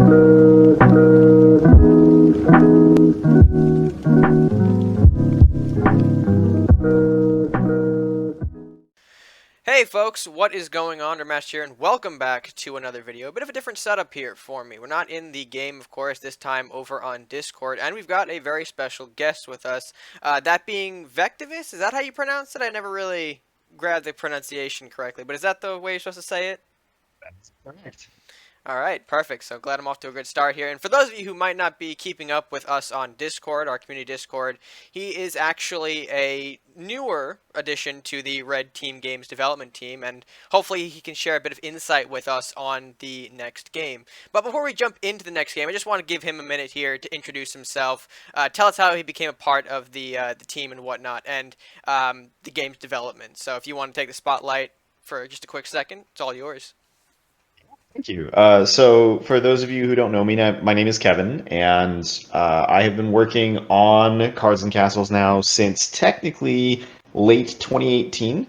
Hey folks, what is going on? RedMaster here, and welcome back to another video. A bit of a different setup here for me. We're not in the game, of course, this time over on Discord, and we've got a very special guest with us, that being Vectivus. Is that how you pronounce it? I never really grabbed the pronunciation correctly, but is that the way you're supposed to say it? That's correct. All right, perfect. So glad I'm off to a good start here. And for those of you who might not be keeping up with us on Discord, our community Discord, he is actually a newer addition to the Red Team Games development team, and hopefully he can share a bit of insight with us on the next game. But before we jump into the next game, I just want to give him a minute here to introduce himself, tell us how he became a part of the team and whatnot, and the game's development. So if you want to take the spotlight for just a quick second, it's all yours. Thank you. So, for those of you who don't know me, my name is Kevin, and I have been working on Cards and Castles now since technically late 2018.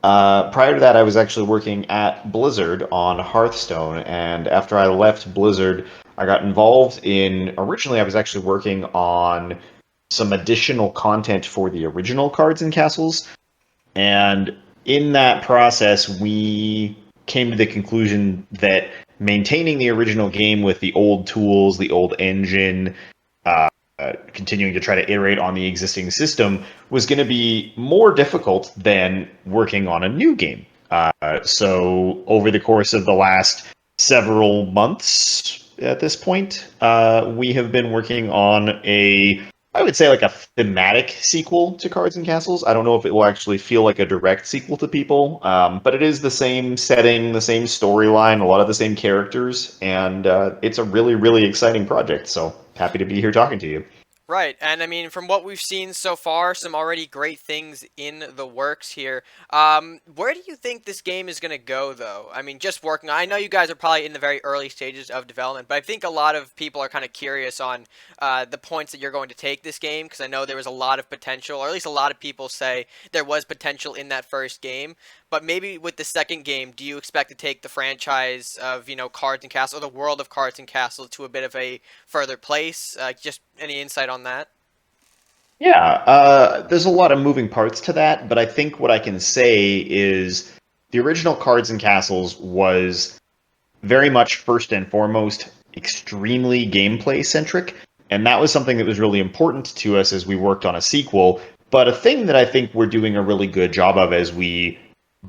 Prior to that, I was actually working at Blizzard on Hearthstone, and after I left Blizzard, I got involved in. Originally, I was actually working on some additional content for the original Cards and Castles, and in that process, we came to the conclusion that maintaining the original game with the old tools, the old engine, continuing to try to iterate on the existing system was going to be more difficult than working on a new game. So over the course of the last several months at this point, we have been working on I would say like a thematic sequel to Cards and Castles. I don't know if it will actually feel like a direct sequel to people, but it is the same setting, the same storyline, a lot of the same characters, and it's a really, really exciting project. So happy to be here talking to you. Right, and I mean, from what we've seen so far, some already great things in the works here. Where do you think this game is going to go, though? I mean, just working. I know you guys are probably in the very early stages of development, but I think a lot of people are kind of curious on the points that you're going to take this game, because I know there was a lot of potential, or at least a lot of people say there was potential in that first game. But maybe with the second game, do you expect to take the franchise of, Cards and Castles, or the world of Cards and Castles to a bit of a further place? Just any insight on that? Yeah, there's a lot of moving parts to that, but I think what I can say is the original Cards and Castles was very much first and foremost extremely gameplay centric, and that was something that was really important to us as we worked on a sequel. But a thing that I think we're doing a really good job of as we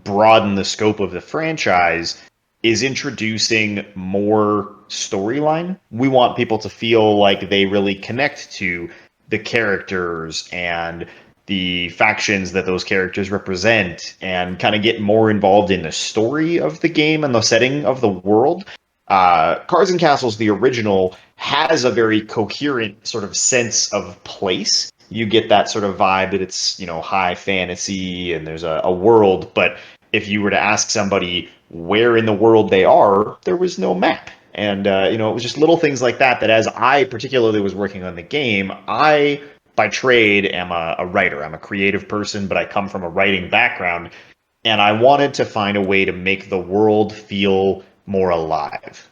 broaden the scope of the franchise is introducing more storyline. We want people to feel like they really connect to the characters and the factions that those characters represent and kind of get more involved in the story of the game and the setting of the world. Cards and Castles, the original, has a very coherent sort of sense of place. You get that sort of vibe that it's, high fantasy and there's a world, but if you were to ask somebody where in the world they are, there was no map. And, it was just little things like that that as I particularly was working on the game, I, by trade, am a writer. I'm a creative person, but I come from a writing background. And I wanted to find a way to make the world feel more alive.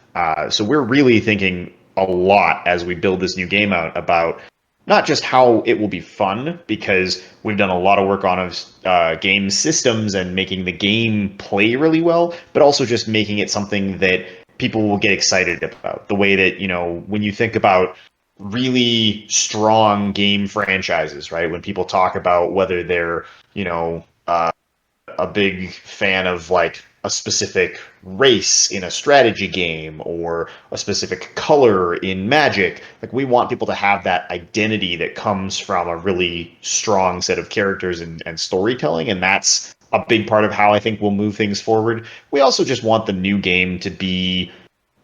So we're really thinking a lot as we build this new game out about not just how it will be fun, because we've done a lot of work on game systems and making the game play really well, but also just making it something that people will get excited about. The way that, when you think about really strong game franchises, right? When people talk about whether they're, a big fan of like a specific race in a strategy game or a specific color in Magic. Like we want people to have that identity that comes from a really strong set of characters and storytelling, and that's a big part of how I think we'll move things forward. We also just want the new game to be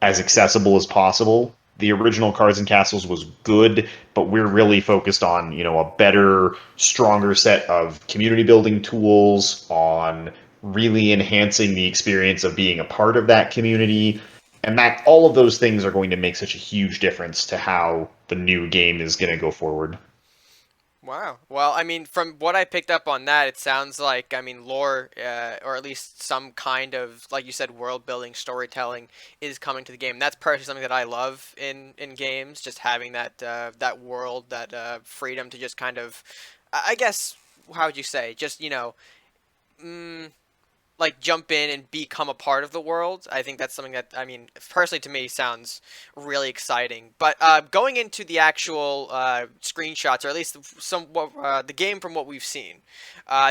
as accessible as possible. The original Cards and Castles was good, but we're really focused on, a better, stronger set of community building tools, on really enhancing the experience of being a part of that community. And that all of those things are going to make such a huge difference to how the new game is going to go forward. Wow. Well, I mean, from what I picked up on that, it sounds like, I mean, lore, or at least some kind of, like you said, world building, storytelling is coming to the game. That's personally something that I love in games, just having that world, that freedom to just kind of, I guess, how would you say, just mm, like jump in and become a part of the world. I think that's something that, I mean, personally to me sounds really exciting. But going into the actual screenshots, or at least some the game from what we've seen,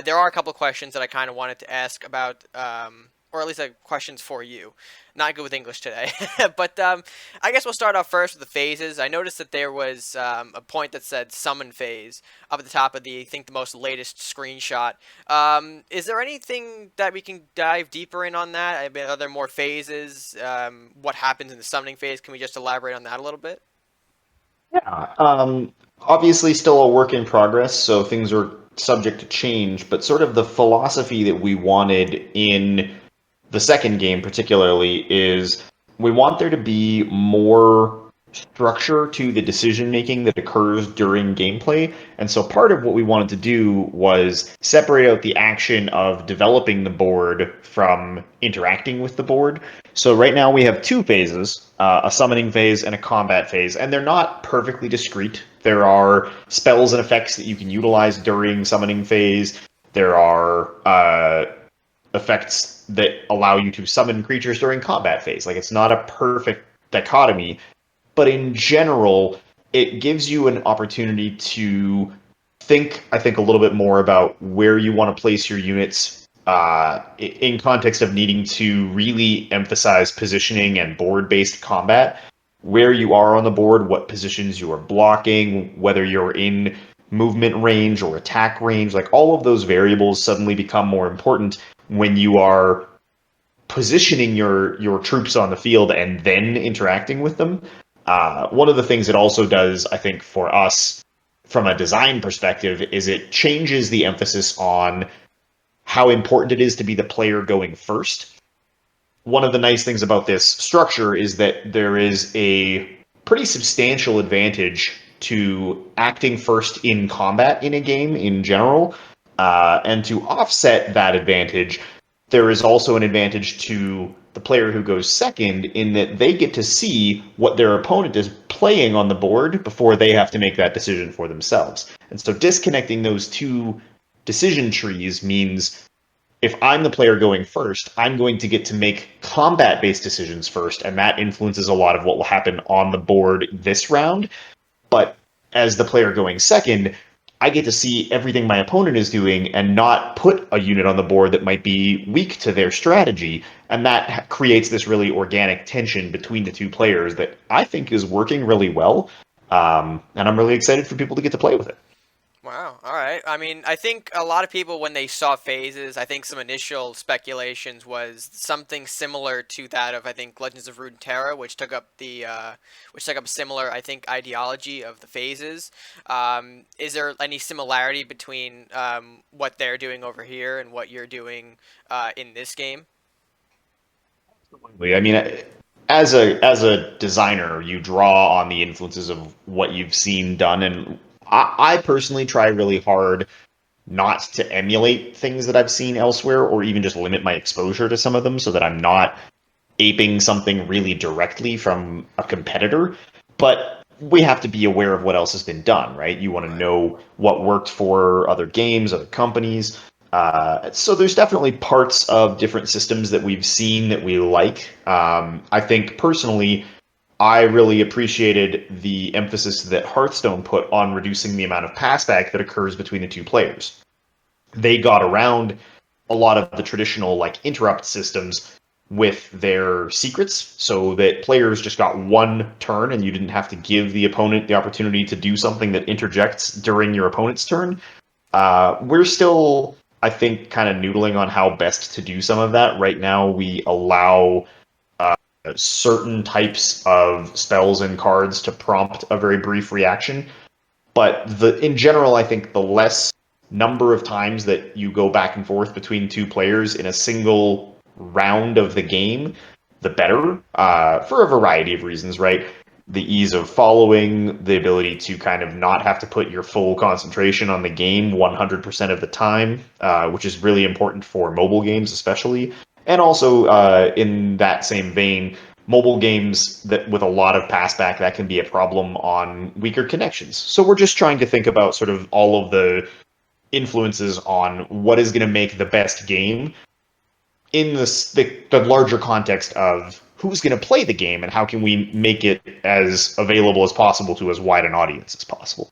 there are a couple of questions that I kind of wanted to ask about, or at least questions for you. Not good with English today, but I guess we'll start off first with the phases. I noticed that there was a point that said summon phase up at the top of the, I think, the most latest screenshot. Is there anything that we can dive deeper in on that? I mean, are there more phases? What happens in the summoning phase? Can we just elaborate on that a little bit? Yeah. Obviously, still a work in progress, so things are subject to change. But sort of the philosophy that we wanted in the second game, particularly, is we want there to be more structure to the decision making that occurs during gameplay. And so part of what we wanted to do was separate out the action of developing the board from interacting with the board. So right now we have two phases, a summoning phase and a combat phase, and they're not perfectly discrete. There are spells and effects that you can utilize during summoning phase. There are effects that allow you to summon creatures during combat phase. Like, it's not a perfect dichotomy, but in general, it gives you an opportunity to think, I think, a little bit more about where you want to place your units in context of needing to really emphasize positioning and board-based combat, where you are on the board, what positions you are blocking, whether you're in movement range or attack range. Like, all of those variables suddenly become more important when you are positioning your troops on the field and then interacting with them. One of the things it also does, I think, for us from a design perspective, is it changes the emphasis on how important it is to be the player going first. One of the nice things about this structure is that there is a pretty substantial advantage to acting first in combat in a game in general. And to offset that advantage, there is also an advantage to the player who goes second in that they get to see what their opponent is playing on the board before they have to make that decision for themselves. And so disconnecting those two decision trees means if I'm the player going first, I'm going to get to make combat based decisions first, and that influences a lot of what will happen on the board this round. But as the player going second, I get to see everything my opponent is doing and not put a unit on the board that might be weak to their strategy. And that creates this really organic tension between the two players that I think is working really well. And I'm really excited for people to get to play with it. Wow. All right. I mean, I think a lot of people, when they saw phases, I think some initial speculations was something similar to that of, I think, Legends of Runeterra, which took up similar, I think, ideology of the phases. Is there any similarity between what they're doing over here and what you're doing in this game? I mean, as a designer, you draw on the influences of what you've seen done, and I personally try really hard not to emulate things that I've seen elsewhere, or even just limit my exposure to some of them, so that I'm not aping something really directly from a competitor. But we have to be aware of what else has been done, right? You want to Right. know what worked for other games, other companies. So there's definitely parts of different systems that we've seen that we like. I think personally, I really appreciated the emphasis that Hearthstone put on reducing the amount of passback that occurs between the two players. They got around a lot of the traditional like interrupt systems with their secrets so that players just got one turn and you didn't have to give the opponent the opportunity to do something that interjects during your opponent's turn. We're still, I think, kind of noodling on how best to do some of that. Right now, we allow certain types of spells and cards to prompt a very brief reaction. But in general, I think the less number of times that you go back and forth between two players in a single round of the game, the better, for a variety of reasons, right? the ease of following, the ability to kind of not have to put your full concentration on the game 100% of the time, which is really important for mobile games, especially. And also, in that same vein, mobile games that with a lot of passback that can be a problem on weaker connections. So we're just trying to think about sort of all of the influences on what is going to make the best game in the larger context of who's going to play the game and how can we make it as available as possible to as wide an audience as possible.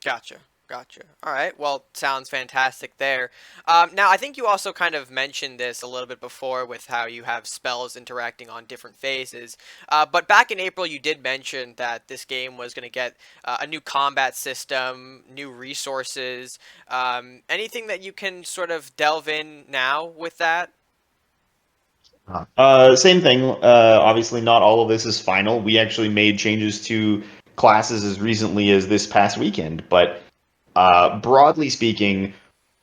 Gotcha. Gotcha. All right. Well, sounds fantastic there. Now, I think you also kind of mentioned this a little bit before with how you have spells interacting on different phases. But back in April, you did mention that this game was going to get a new combat system, new resources. Anything that you can sort of delve in now with that? Same thing. Obviously, not all of this is final. We actually made changes to classes as recently as this past weekend, but broadly speaking,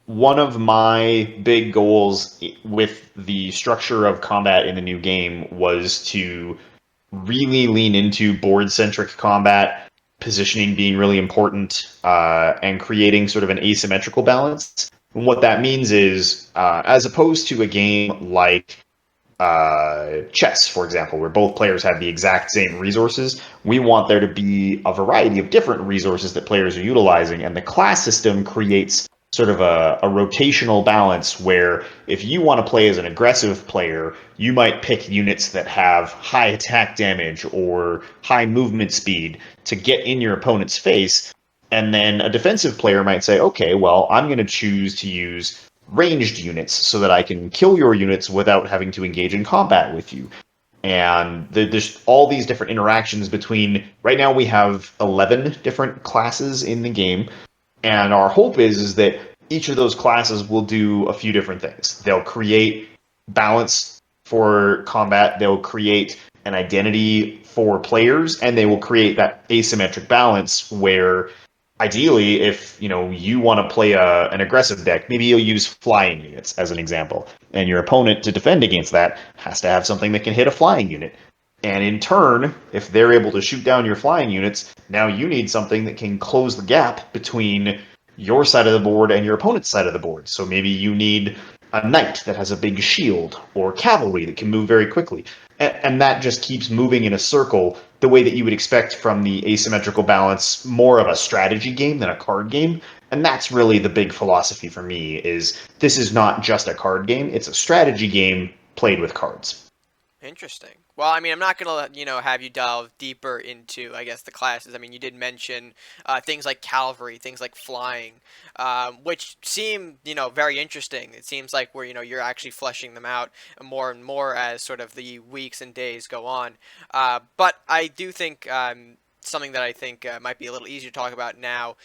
one of my big goals with the structure of combat in the new game was to really lean into board centric combat, positioning being really important, and creating sort of an asymmetrical balance. And what that means is, as opposed to a game like chess, for example, where both players have the exact same resources, we want there to be a variety of different resources that players are utilizing, and the class system creates sort of a rotational balance where if you want to play as an aggressive player, you might pick units that have high attack damage or high movement speed to get in your opponent's face. And then a defensive player might say, okay, well, I'm going to choose to use ranged units so that I can kill your units without having to engage in combat with you. And there's all these different interactions between. Right now, we have 11 different classes in the game, and our hope is that each of those classes will do a few different things. They'll create balance for combat, they'll create an identity for players, and they will create that asymmetric balance where ideally, if you want to play an aggressive deck, maybe you'll use flying units as an example, and your opponent to defend against that has to have something that can hit a flying unit. And in turn, if they're able to shoot down your flying units, now you need something that can close the gap between your side of the board and your opponent's side of the board. So maybe you need a knight that has a big shield, or cavalry that can move very quickly. And that just keeps moving in a circle the way that you would expect from the asymmetrical balance, more of a strategy game than a card game. And that's really the big philosophy for me is this is not just a card game, it's a strategy game played with cards. Interesting. Well, I mean, I'm not gonna, have you delve deeper into, I guess, the classes. I mean, you did mention things like cavalry, things like flying, which seem, very interesting. It seems like where, you're actually fleshing them out more and more as sort of the weeks and days go on. But I do think something that I think might be a little easier to talk about now.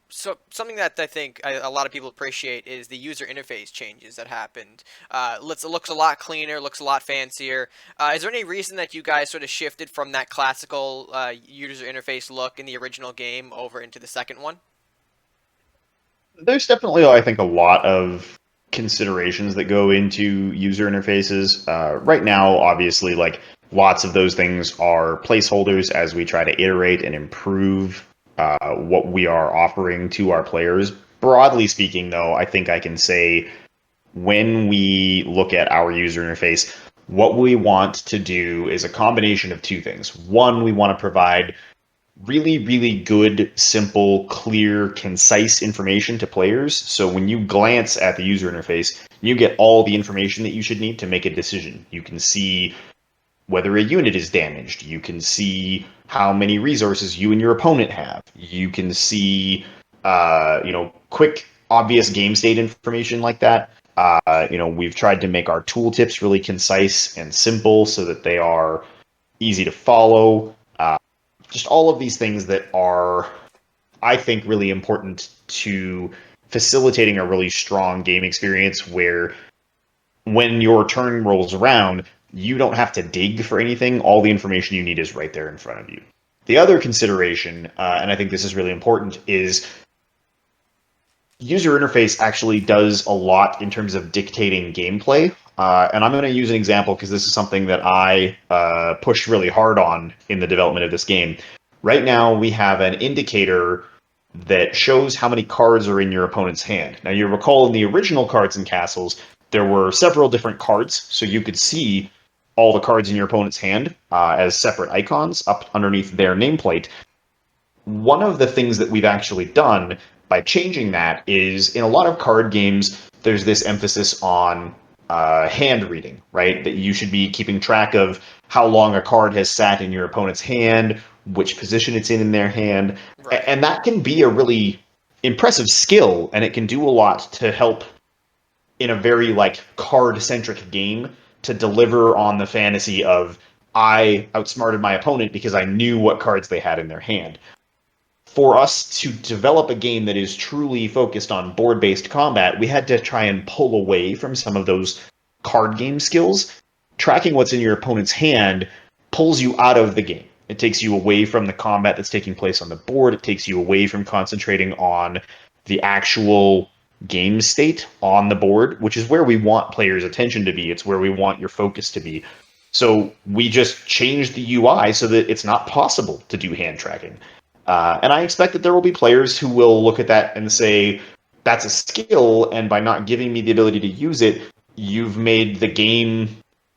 So something that I think a lot of people appreciate is the user interface changes that happened. It looks a lot cleaner, looks a lot fancier. Is there any reason that you guys sort of shifted from that classical user interface look in the original game over into the second one? There's definitely, I think, a lot of considerations that go into user interfaces. Right now, obviously, like lots of those things are placeholders as we try to iterate and improve what we are offering to our players. Broadly speaking, though, I think I can say when we look at our user interface, what we want to do is a combination of two things. One, we want to provide really, really good, simple, clear, concise information to players. So when you glance at the user interface, you get all the information that you should need to make a decision. You can see whether a unit is damaged. You can see how many resources you and your opponent have. You can see, quick, obvious game state information like that. We've tried to make our tooltips really concise and simple so that they are easy to follow. Just all of these things that are, I think, really important to facilitating a really strong game experience where when your turn rolls around, you don't have to dig for anything. All the information you need is right there in front of you. The other consideration, and I think this is really important, is user interface actually does a lot in terms of dictating gameplay. and I'm going to use an example because this is something that I pushed really hard on in the development of this game. Right now, we have an indicator that shows how many cards are in your opponent's hand. Now, you recall in the original Cards and Castles, there were several different cards, so you could see all the cards in your opponent's hand as separate icons up underneath their nameplate. One of the things that we've actually done by changing that is in a lot of card games, there's this emphasis on hand reading, right? That you should be keeping track of how long a card has sat in your opponent's hand, which position it's in their hand, Right. and that can be a really impressive skill, and it can do a lot to help in a very like card centric game to deliver on the fantasy of I outsmarted my opponent because I knew what cards they had in their hand. For us to develop a game that is truly focused on board based combat, we had to try and pull away from some of those card game skills. Tracking what's in your opponent's hand pulls you out of the game. It takes you away from the combat that's taking place on the board. It takes you away from concentrating on the actual game state on the board, which is where we want players' attention to be. It's where we want your focus to be. So we just changed the UI so that it's not possible to do hand tracking. And I expect that there will be players who will look at that and say, that's a skill, and by not giving me the ability to use it, you've made the game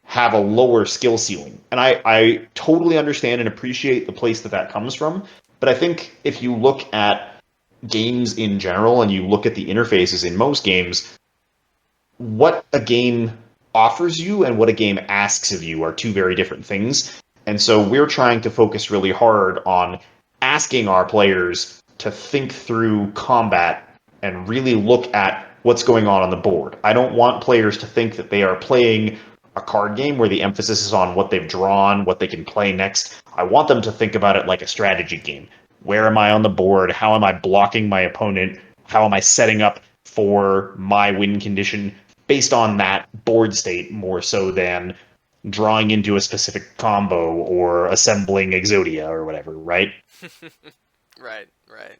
have a lower skill ceiling. And I totally understand and appreciate the place that that comes from. But I think if you look at games in general and you look at the interfaces in most games, what a game offers you and what a game asks of you are two very different things. And so we're trying to focus really hard on asking our players to think through combat and really look at what's going on the board. I don't want players to think that they are playing a card game where the emphasis is on what they've drawn, what they can play next. I want them to think about it like a strategy game. Where am I on the board? How am I blocking my opponent? How am I setting up for my win condition based on that board state more so than drawing into a specific combo or assembling Exodia or whatever, right? Right, right.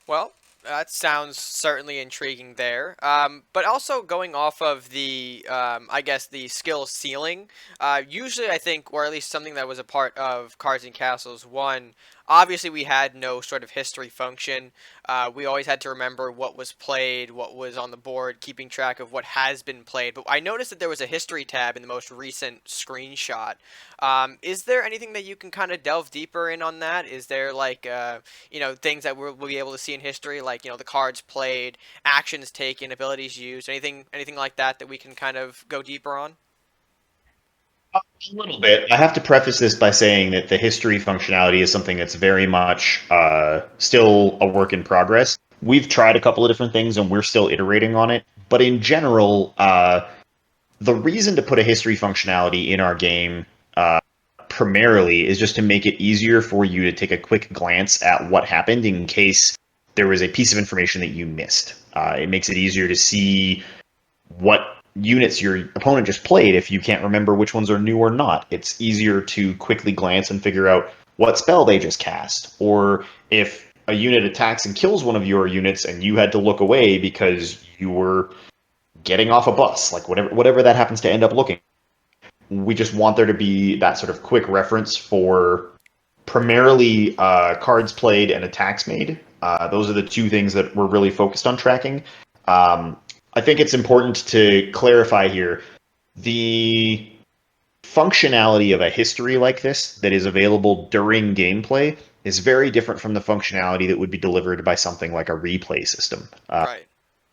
Well, that sounds certainly intriguing there. But also going off of the, I guess, the skill ceiling, usually I think, or at least something that was a part of Cards and Castles 1, obviously we had no sort of history function. We always had to remember what was played, what was on the board, keeping track of what has been played. But I noticed that there was a history tab in the most recent screenshot. Is there anything that you can kind of delve deeper in on that? Is there like, things that we'll be able to see in history, like, the cards played, actions taken, abilities used, anything like that that we can kind of go deeper on? A little bit. I have to preface this by saying that the history functionality is something that's very much still a work in progress. We've tried a couple of different things and we're still iterating on it. But in general, the reason to put a history functionality in our game primarily is just to make it easier for you to take a quick glance at what happened in case there was a piece of information that you missed. It makes it easier to see what units your opponent just played if you can't remember which ones are new or not. It's easier to quickly glance and figure out what spell they just cast, or if a unit attacks and kills one of your units and you had to look away because you were getting off a bus, like whatever that happens to end up looking. We just want there to be that sort of quick reference for primarily cards played and attacks made. Those are the two things that we're really focused on tracking. I think it's important to clarify here the functionality of a history like this that is available during gameplay is very different from the functionality that would be delivered by something like a replay system. Right.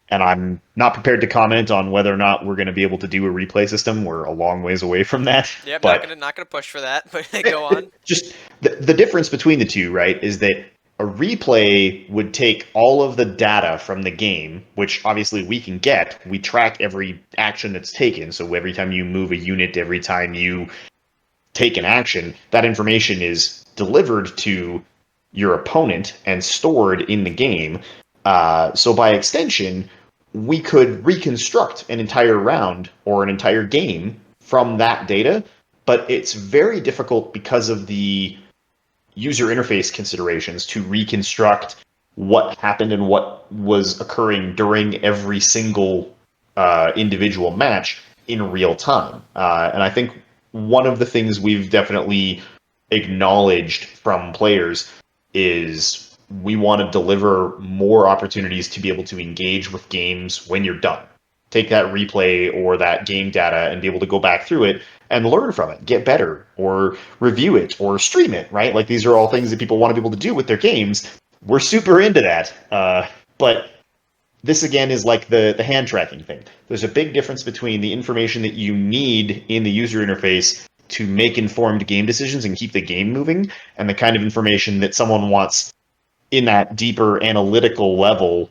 And I'm not prepared to comment on whether or not we're going to be able to do a replay system. We're a long ways away from that. Yep, not But gonna push for that, but go on. just the difference between the two, right, is that a replay would take all of the data from the game, which obviously we can get. We track every action that's taken. So every time you move a unit, every time you take an action, that information is delivered to your opponent and stored in the game. So by extension, we could reconstruct an entire round or an entire game from that data, but it's very difficult because of the user interface considerations to reconstruct what happened and what was occurring during every single individual match in real time. And I think one of the things we've definitely acknowledged from players is we want to deliver more opportunities to be able to engage with games when you're done. Take that replay or that game data and be able to go back through it and learn from it, get better, or review it, or stream it, right? Like these are all things that people want to be able to do with their games. We're super into that. But this again is like the hand tracking thing. There's a big difference between the information that you need in the user interface to make informed game decisions and keep the game moving, and the kind of information that someone wants in that deeper analytical level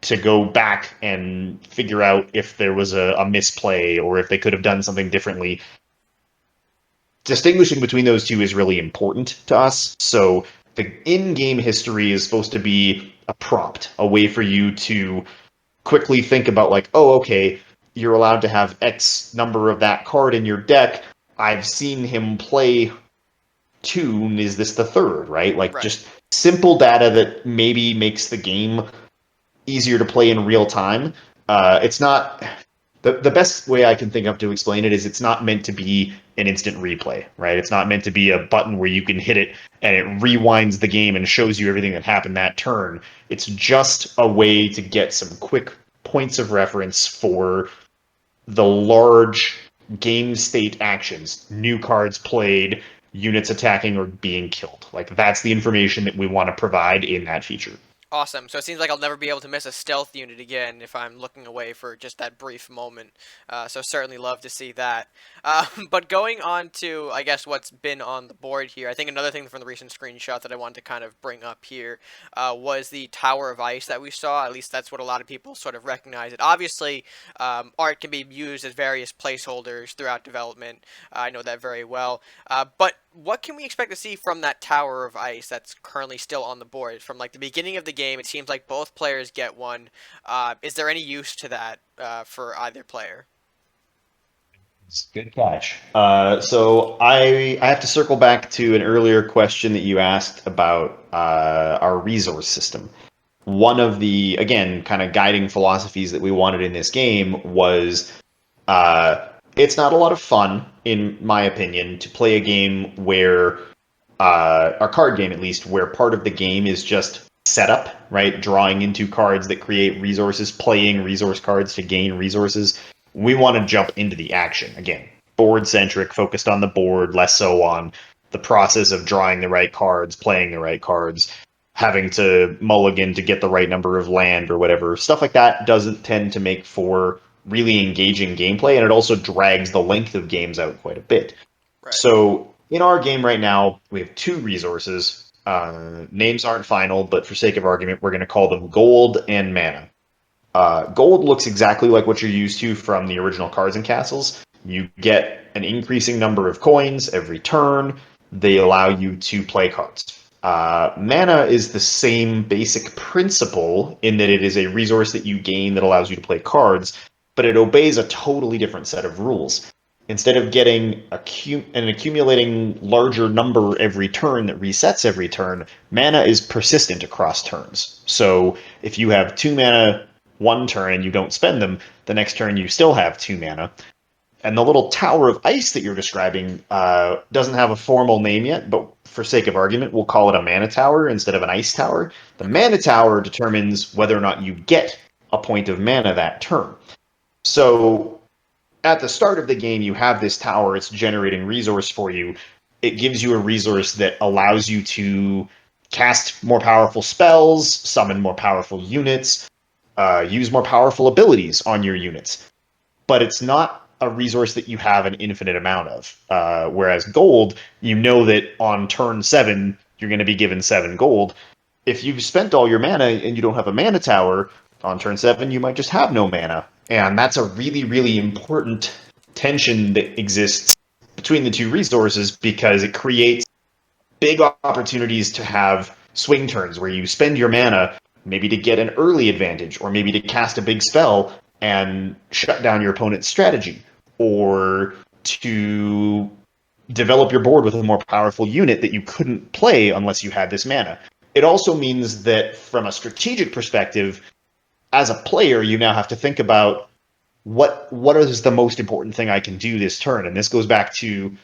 to go back and figure out if there was a misplay or if they could have done something differently. Distinguishing between those two is really important to us. So the in-game history is supposed to be a prompt, a way for you to quickly think about like, oh, okay, you're allowed to have X number of that card in your deck. I've seen him play two. Is this the third, right? Like Right. just simple data that maybe makes the game easier to play in real time. It's not the best way I can think of to explain it is it's not meant to be an instant replay, right? It's not meant to be a button where you can hit it and it rewinds the game and shows you everything that happened that turn. It's just a way to get some quick points of reference for the large game state actions, new cards played, units attacking or being killed. Like that's the information that we want to provide in that feature. Awesome. So it seems like I'll never be able to miss a stealth unit again if I'm looking away for just that brief moment. So certainly love to see that. But going on to, I guess, what's been on the board here, I think another thing from the recent screenshot that I wanted to kind of bring up here was the Tower of Ice that we saw. At least that's what a lot of people sort of recognize it. Obviously, art can be used as various placeholders throughout development. I know that very well. But what can we expect to see from that Tower of Ice that's currently still on the board? From like the beginning of the game, it seems like both players get one. Is there any use to that for either player? Good catch. So I have to circle back to an earlier question that you asked about our resource system. One of the, again, kind of guiding philosophies that we wanted in this game was it's not a lot of fun, in my opinion, to play a game where, our card game at least, where part of the game is just setup, right? Drawing into cards that create resources, playing resource cards to gain resources. We want to jump into the action. Again, board centric, focused on the board, less so on the process of drawing the right cards, playing the right cards, having to mulligan to get the right number of land or whatever. Stuff like that doesn't tend to make for really engaging gameplay, and it also drags the length of games out quite a bit. Right. So in our game right now, we have two resources. Names aren't final, but for sake of argument, we're going to call them gold and mana. Gold looks exactly like what you're used to from the original Cards and Castles. You get an increasing number of coins every turn. They allow you to play cards. Mana is the same basic principle in that it is a resource that you gain that allows you to play cards, but it obeys a totally different set of rules. Instead of getting and accumulating larger number every turn that resets every turn, mana is persistent across turns. So if you have 2 mana one turn and you don't spend them, the next turn you still have 2 mana. And the little tower of ice that you're describing doesn't have a formal name yet, but for sake of argument, we'll call it a mana tower instead of an ice tower. The Okay. mana tower determines whether or not you get a point of mana that turn. So at the start of the game, you have this tower, it's generating resource for you. It gives you a resource that allows you to cast more powerful spells, summon more powerful units, use more powerful abilities on your units. But it's not a resource that you have an infinite amount of. Whereas gold, you know that on turn 7, you're going to be given 7 gold. If you've spent all your mana and you don't have a mana tower, on turn 7, you might just have no mana. And that's a really, really important tension that exists between the two resources because it creates big opportunities to have swing turns where you spend your mana maybe to get an early advantage or maybe to cast a big spell and shut down your opponent's strategy or to develop your board with a more powerful unit that you couldn't play unless you had this mana. It also means that from a strategic perspective, as a player, you now have to think about what is the most important thing I can do this turn? And this goes back to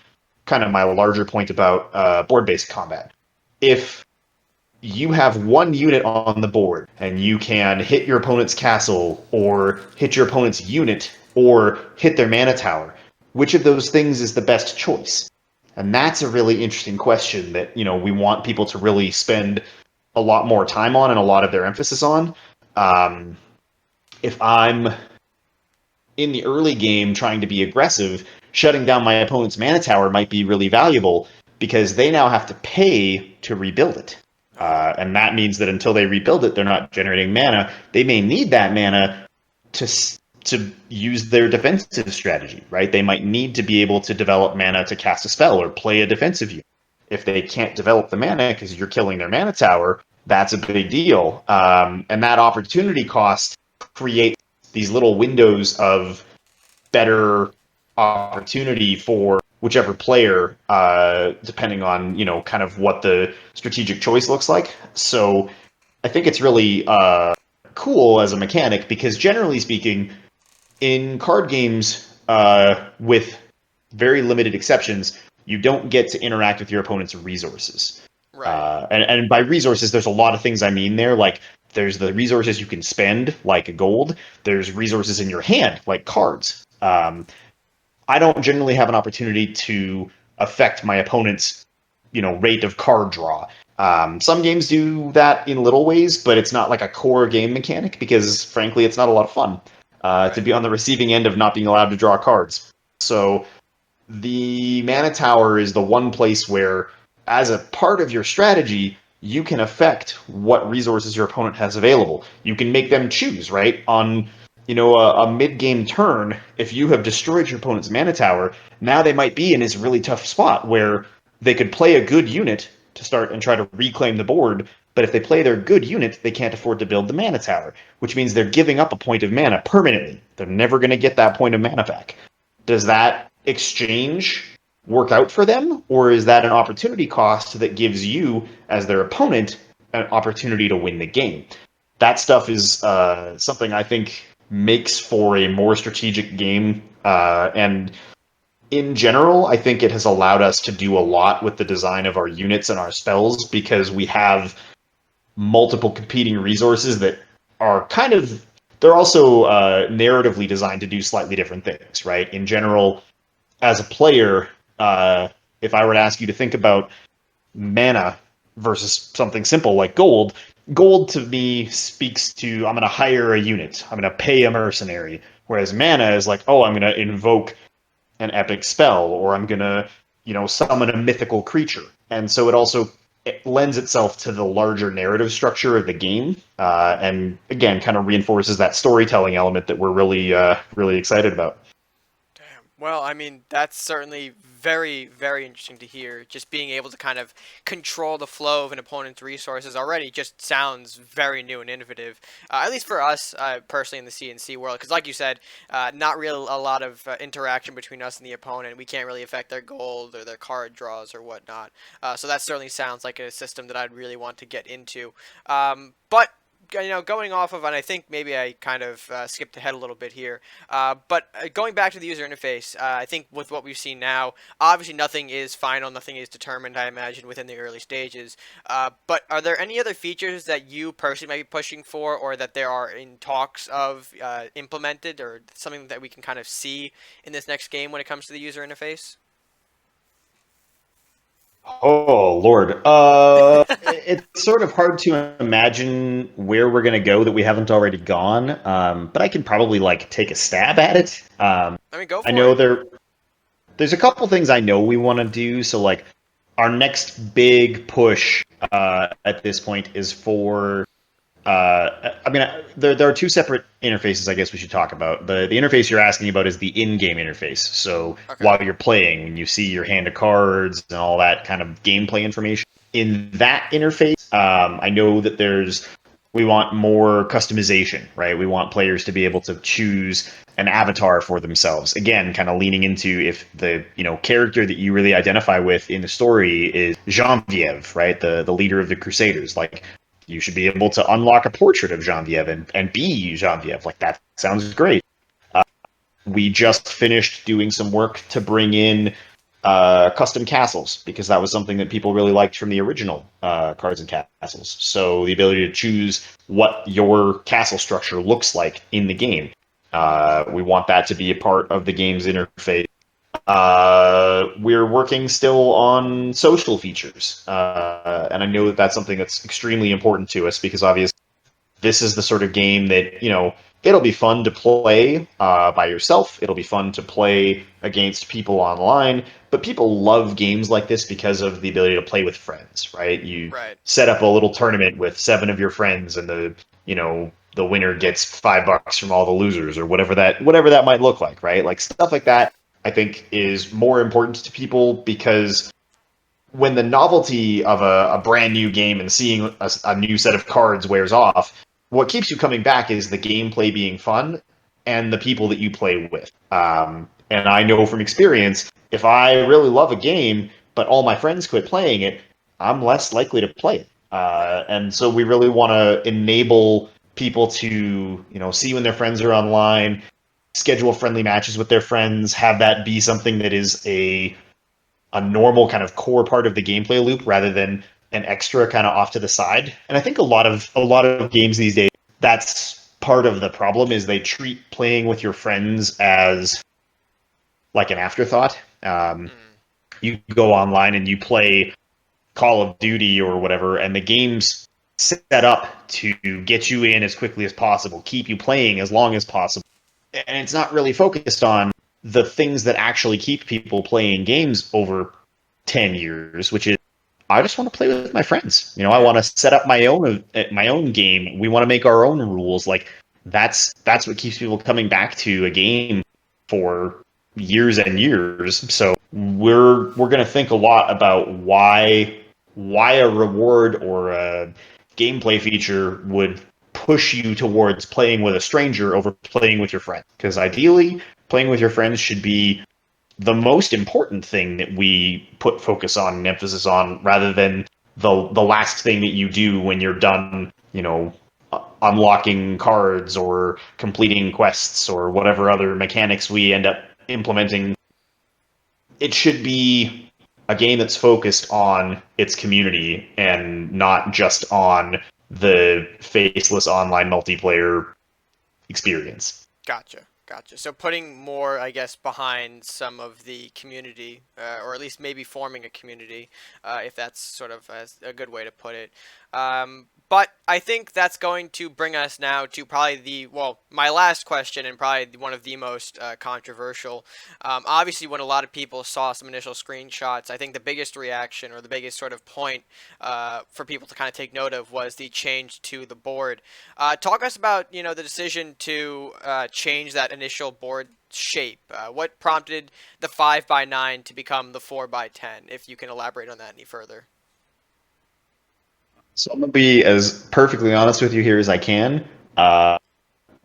kind of my larger point about board-based combat. If you have one unit on the board and you can hit your opponent's castle or hit your opponent's unit or hit their mana tower, which of those things is the best choice? And that's a really interesting question that, we want people to really spend a lot more time on and a lot of their emphasis on. Um, if I'm in the early game trying to be aggressive, shutting down my opponent's mana tower might be really valuable because they now have to pay to rebuild it. Oh, And that means that until they rebuild it, they're not generating mana. They may need that mana to to use their defensive strategy, right? They might need to be able to develop mana to cast a spell or play a defensive unit. If they can't develop the mana because you're killing their mana tower, that's a big deal. And that opportunity cost creates these little windows of better opportunity for whichever player, depending on kind of what the strategic choice looks like. So I think it's really cool as a mechanic because generally speaking, in card games, with very limited exceptions, you don't get to interact with your opponent's resources. right. And by resources, there's a lot of things I mean there. Like there's the resources you can spend, like gold. There's resources in your hand, like cards. I don't generally have an opportunity to affect my opponent's, rate of card draw. Some games do that in little ways, but it's not like a core game mechanic because, frankly, it's not a lot of fun to Right. be on the receiving end of not being allowed to draw cards. So the mana tower is the one place where, as a part of your strategy, you can affect what resources your opponent has available. You can make them choose, right? On a mid-game turn, if you have destroyed your opponent's mana tower, now they might be in this really tough spot where they could play a good unit to start and try to reclaim the board, but if they play their good unit, they can't afford to build the mana tower, which means they're giving up a point of mana permanently. They're never going to get that point of mana back. Does that exchange work out for them, or is that an opportunity cost that gives you, as their opponent, an opportunity to win the game? That stuff is something I think makes for a more strategic game. And in general, I think it has allowed us to do a lot with the design of our units and our spells because we have multiple competing resources that are kind of they're also narratively designed to do slightly different things, right? In general, as a player, if I were to ask you to think about mana versus something simple like gold, gold to me speaks to I'm going to hire a unit, I'm going to pay a mercenary, whereas mana is like, oh, I'm going to invoke an epic spell, or I'm going to, summon a mythical creature. And so it lends itself to the larger narrative structure of the game, and again, kind of reinforces that storytelling element that we're really excited about. Damn. Well, I mean, that's certainly very, very interesting to hear. Just being able to kind of control the flow of an opponent's resources already just sounds very new and innovative. At least for us, personally, in the CNC world, because like you said, not real a lot of interaction between us and the opponent. We can't really affect their gold or their card draws or whatnot. So that certainly sounds like a system that I'd really want to get into. But going off of, and I think maybe I kind of skipped ahead a little bit here, but going back to the user interface, I think with what we've seen now, obviously nothing is final, nothing is determined, I imagine, within the early stages. But are there any other features that you personally might be pushing for, or that there are in talks of implemented, or something that we can kind of see in this next game when it comes to the user interface? Oh Lord, it's sort of hard to imagine where we're gonna go that we haven't already gone. But I can probably like take a stab at it. I mean, go I for know it. there's a couple things I know we want to do. So like our next big push at this point is for I mean, there are two separate interfaces. I guess we should talk about the interface you're asking about is the in-game interface. So Okay. while you're playing, when you see your hand of cards and all that kind of gameplay information in that interface, I know that we want more customization, right? We want players to be able to choose an avatar for themselves. Again, kind of leaning into if the character that you really identify with in the story is Genevieve, right? The leader of the Crusaders, like you should be able to unlock a portrait of Genevieve and be Genevieve. Like that sounds great. We just finished doing some work to bring in custom castles because that was something that people really liked from the original Cards and Castles. So the ability to choose what your castle structure looks like in the game. We want that to be a part of the game's interface. We're working still on social features, and I know that that's something that's extremely important to us because obviously this is the sort of game that, it'll be fun to play by yourself. It'll be fun to play against people online. But people love games like this because of the ability to play with friends, right? You Right. set up a little tournament with 7 of your friends, and the winner gets $5 from all the losers, or whatever that might look like, right? Like stuff like that, I think is more important to people because when the novelty of a brand new game and seeing a new set of cards wears off, what keeps you coming back is the gameplay being fun and the people that you play with. And I know from experience, if I really love a game, but all my friends quit playing it, I'm less likely to play it. Right. And so we really want to enable people to, see when their friends are online, schedule friendly matches with their friends, have that be something that is a normal kind of core part of the gameplay loop rather than an extra kind of off to the side. And I think a lot of games these days, that's part of the problem is they treat playing with your friends as like an afterthought. Mm. You go online and you play Call of Duty or whatever, and the game's set up to get you in as quickly as possible, keep you playing as long as possible. And it's not really focused on the things that actually keep people playing games over 10 years, which is I just want to play with my friends. I Yeah. want to set up my own game. We want to make our own rules. Like that's what keeps people coming back to a game for years and years. So we're going to think a lot about why a reward or a gameplay feature would push you towards playing with a stranger over playing with your friends. Because ideally, playing with your friends should be the most important thing that we put focus on and emphasis on rather than the last thing that you do when you're done, unlocking cards or completing quests or whatever other mechanics we end up implementing. It should be a game that's focused on its community and not just on the faceless online multiplayer experience. Gotcha. Gotcha. So putting more, I guess, behind some of the community, or at least maybe forming a community, if that's sort of a good way to put it. But I think that's going to bring us now to probably my last question and probably one of the most controversial. Obviously, when a lot of people saw some initial screenshots, I think the biggest reaction or the biggest sort of point for people to kind of take note of was the change to the board. Talk us about the decision to change that initial board shape. What prompted the 5x9 to become the 4x10? If you can elaborate on that any further. So I'm gonna be as perfectly honest with you here as I can. Uh,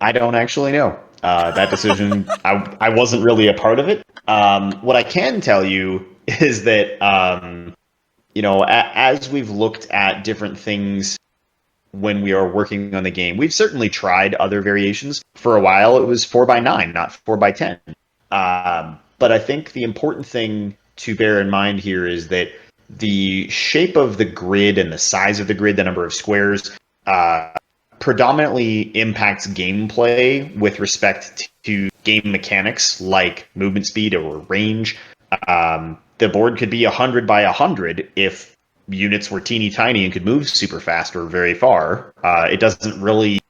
I don't actually know. That decision, I wasn't really a part of it. What I can tell you is that, as we've looked at different things when we are working on the game, we've certainly tried other variations. For a while, it was 4x9, not 4x10. But I think the important thing to bear in mind here is that the shape of the grid and the size of the grid, the number of squares, uh, predominantly impacts gameplay with respect to game mechanics like movement speed or range. The board could be 100 by 100 if units were teeny tiny and could move super fast or very far. It doesn't really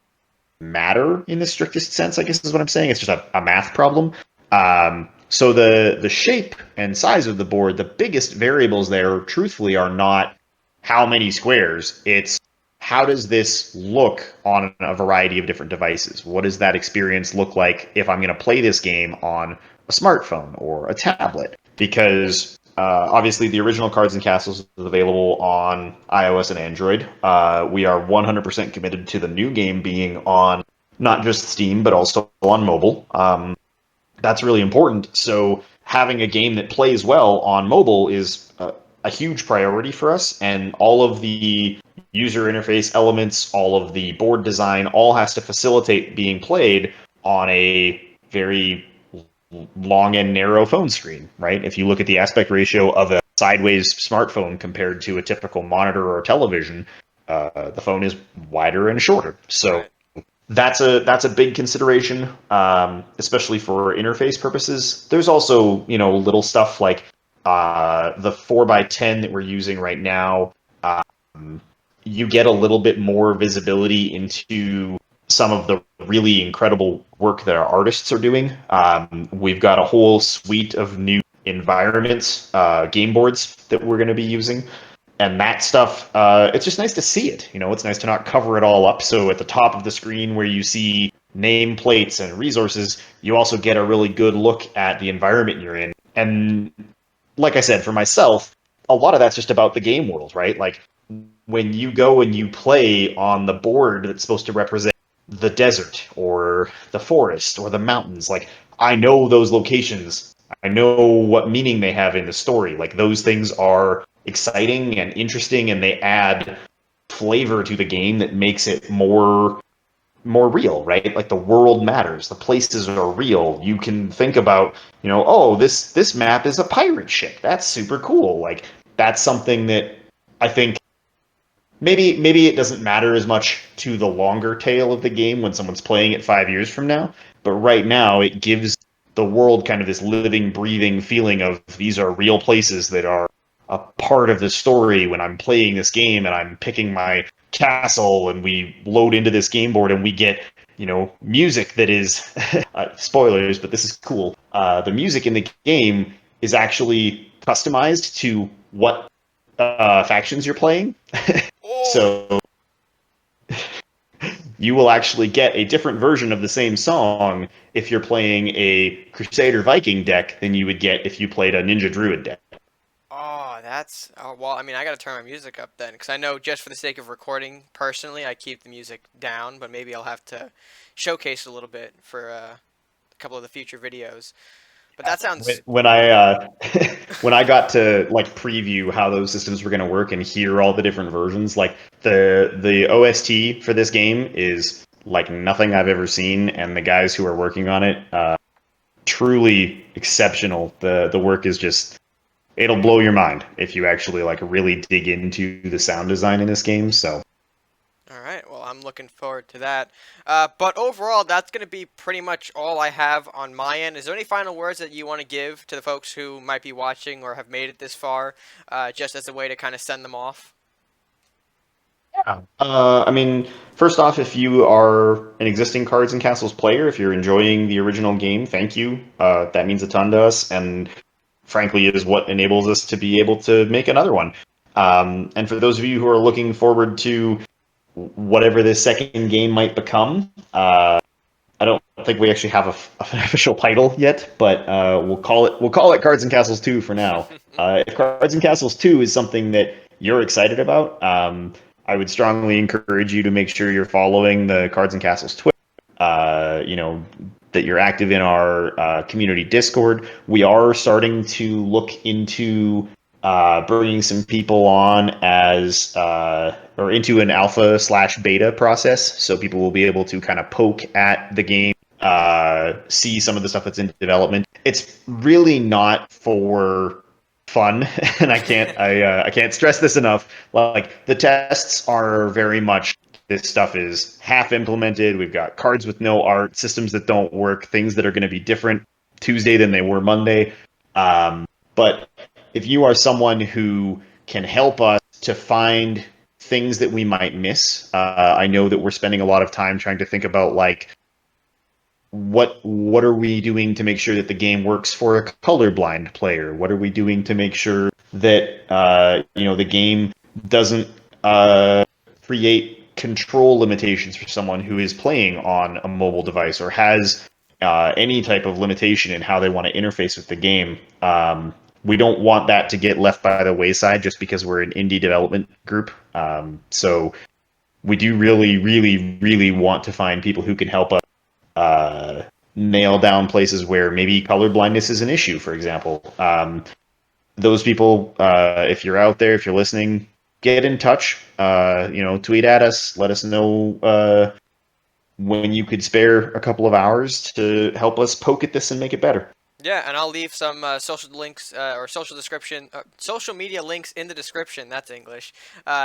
matter in the strictest sense, I guess is what I'm saying. It's just a math problem. So the shape and size of the board, the biggest variables there, truthfully, are not how many squares. It's how does this look on a variety of different devices? What does that experience look like if I'm going to play this game on a smartphone or a tablet? Because obviously the original Cards and Castles is available on iOS and Android. We are 100% committed to the new game being on not just Steam but also on mobile. That's really important. So having a game that plays well on mobile is a huge priority for us, and all of the user interface elements, all of the board design, all has to facilitate being played on a very long and narrow phone screen, right? If you look at the aspect ratio of a sideways smartphone compared to a typical monitor or television, the phone is wider and shorter. So Right. that's a big consideration, especially for interface purposes. There's also little stuff like the 4x10 that we're using right now. You get a little bit more visibility into some of the really incredible work that our artists are doing. We've got a whole suite of new environments, game boards that we're going to be using. And that stuff, it's just nice to see it. It's nice to not cover it all up. So at the top of the screen where you see nameplates and resources, you also get a really good look at the environment you're in. And like I said, for myself, a lot of that's just about the game world, right? Like when you go and you play on the board that's supposed to represent the desert or the forest or the mountains, like I know those locations. I know what meaning they have in the story. Like those things are exciting and interesting and they add flavor to the game that makes it more real, right? Like the world matters, the places are real. You can think about, oh, this map is a pirate ship. That's super cool. Like that's something that I think maybe it doesn't matter as much to the longer tail of the game when someone's playing it 5 years from now, but right now it gives the world kind of this living, breathing feeling of these are real places that are a part of the story when I'm playing this game and I'm picking my castle and we load into this game board and we get music that is spoilers, but this is cool. The music in the game is actually customized to what factions you're playing. Oh, So you will actually get a different version of the same song if you're playing a Crusader Viking deck than you would get if you played a Ninja Druid deck. oh, that's well. I mean, I gotta turn my music up then, because I know just for the sake of recording, personally, I keep the music down. But maybe I'll have to showcase a little bit for a couple of the future videos. But that When, sounds when I when I got to like preview how those systems were going to work and hear all the different versions, like the OST for this game is like nothing I've ever seen, and the guys who are working on it, truly exceptional. The work is just it'll blow your mind if you actually like really dig into the sound design in this game. So all right. Well, I'm looking forward to that. But overall, that's going to be pretty much all I have on my end. Is there any final words that you want to give to the folks who might be watching or have made it this far, just as a way to kind of send them off? yeah. I mean, first off, if you are an existing Cards and Castles player, if you're enjoying the original game, thank you. That means a ton to us, and frankly, is what enables us to be able to make another one. And for those of you who are looking forward to whatever this second game might become, I don't think we actually have an official title yet, but we'll call it Cards and Castles 2 for now. If Cards and Castles 2 is something that you're excited about, I would strongly encourage you to make sure you're following the Cards and Castles Twitter. That you're active in our community Discord. We are starting to look into bringing some people on as or into an alpha/beta process, so people will be able to kind of poke at the game, see some of the stuff that's in development. It's really not for fun, and I can't stress this enough. Like the tests are very much this stuff is half implemented. We've got cards with no art, systems that don't work, things that are going to be different Tuesday than they were Monday. But if you are someone who can help us to find things that we might miss, I know that we're spending a lot of time trying to think about like what are we doing to make sure that the game works for a colorblind player? What are we doing to make sure that the game doesn't create control limitations for someone who is playing on a mobile device or has any type of limitation in how they want to interface with the game? We don't want that to get left by the wayside just because we're an indie development group. So we do really, really, really want to find people who can help us nail down places where maybe color blindness is an issue, for example. Those people, if you're out there, if you're listening, get in touch. Tweet at us. Let us know when you could spare a couple of hours to help us poke at this and make it better. Yeah, and I'll leave some social links or social media links in the description. That's English,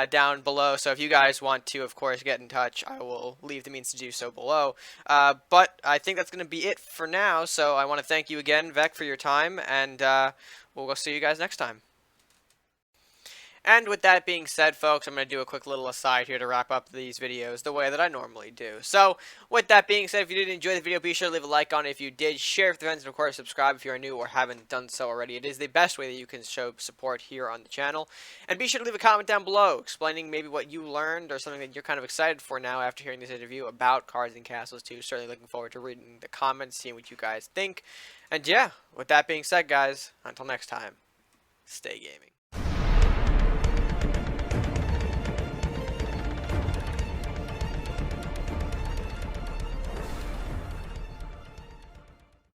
down below. So if you guys want to, of course, get in touch, I will leave the means to do so below. But I think that's going to be it for now. So I want to thank you again, Vec, for your time, and we'll go see you guys next time. And with that being said, folks, I'm going to do a quick little aside here to wrap up these videos the way that I normally do. So, with that being said, if you did enjoy the video, be sure to leave a like on it if you did, share with friends, and of course, subscribe if you are new or haven't done so already. It is the best way that you can show support here on the channel. And be sure to leave a comment down below explaining maybe what you learned or something that you're kind of excited for now after hearing this interview about Cards and Castles too. Certainly looking forward to reading the comments, seeing what you guys think. And yeah, with that being said, guys, until next time, stay gaming.